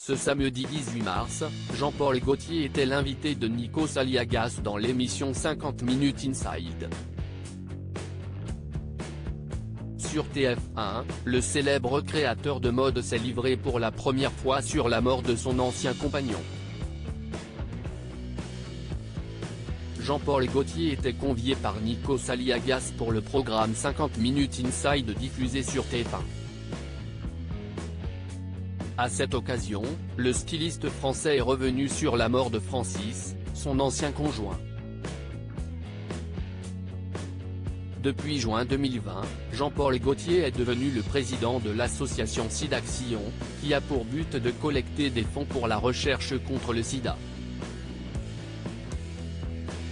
Ce samedi 18 mars, Jean-Paul Gaultier était l'invité de Nikos Aliagas dans l'émission 50 Minutes Inside. Sur TF1, le célèbre créateur de mode s'est livré pour la première fois sur la mort de son ancien compagnon. Jean-Paul Gaultier était convié par Nikos Aliagas pour le programme 50 Minutes Inside diffusé sur TF1. À cette occasion, le styliste français est revenu sur la mort de Francis, son ancien conjoint. Depuis juin 2020, Jean-Paul Gaultier est devenu le président de l'association SIDAction, qui a pour but de collecter des fonds pour la recherche contre le sida.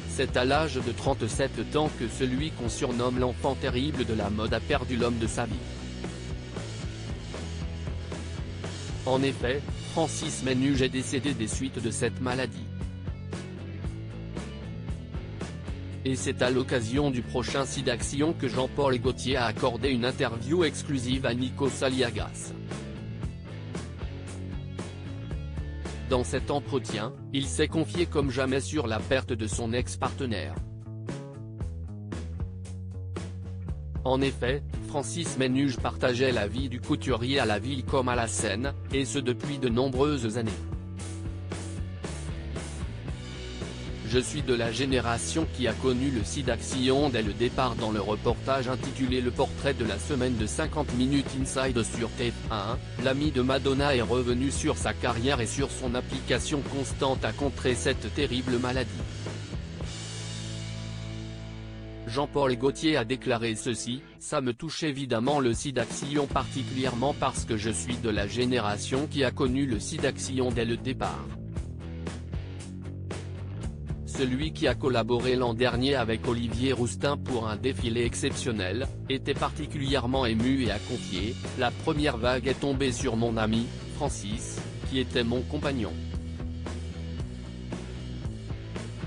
C'est à l'âge de 37 ans que celui qu'on surnomme l'enfant terrible de la mode a perdu l'homme de sa vie. En effet, Francis Menuge est décédé des suites de cette maladie. Et c'est à l'occasion du prochain SIDAction que Jean-Paul Gaultier a accordé une interview exclusive à Nikos Aliagas. Dans cet entretien, il s'est confié comme jamais sur la perte de son ex-partenaire. En effet, Francis Menuge partageait la vie du couturier à la ville comme à la scène, et ce depuis de nombreuses années. Je suis de la génération qui a connu le SIDAction dès le départ. Dans le reportage intitulé Le portrait de la semaine de 50 Minutes Inside sur TF1, l'ami de Madonna est revenu sur sa carrière et sur son application constante à contrer cette terrible maladie. Jean-Paul Gaultier a déclaré ceci: « Ça me touche évidemment le SIDAction particulièrement parce que je suis de la génération qui a connu le SIDAction dès le départ. Celui qui a collaboré l'an dernier avec Olivier Rousteing pour un défilé exceptionnel, était particulièrement ému et a confié: « La première vague est tombée sur mon ami, Francis, qui était mon compagnon.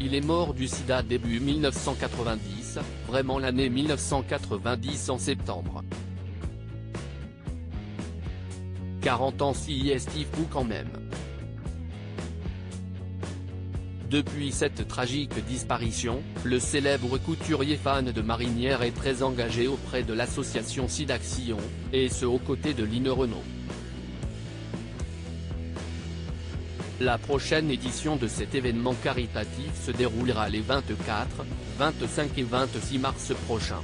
Il est mort du sida début 1990, vraiment l'année 1990 en septembre. 40 ans si est fou quand même. » Depuis cette tragique disparition, le célèbre couturier fan de marinière est très engagé auprès de l'association SIDAction, et ce aux côtés de Line Renaud. La prochaine édition de cet événement caritatif se déroulera les 24, 25 et 26 mars prochains.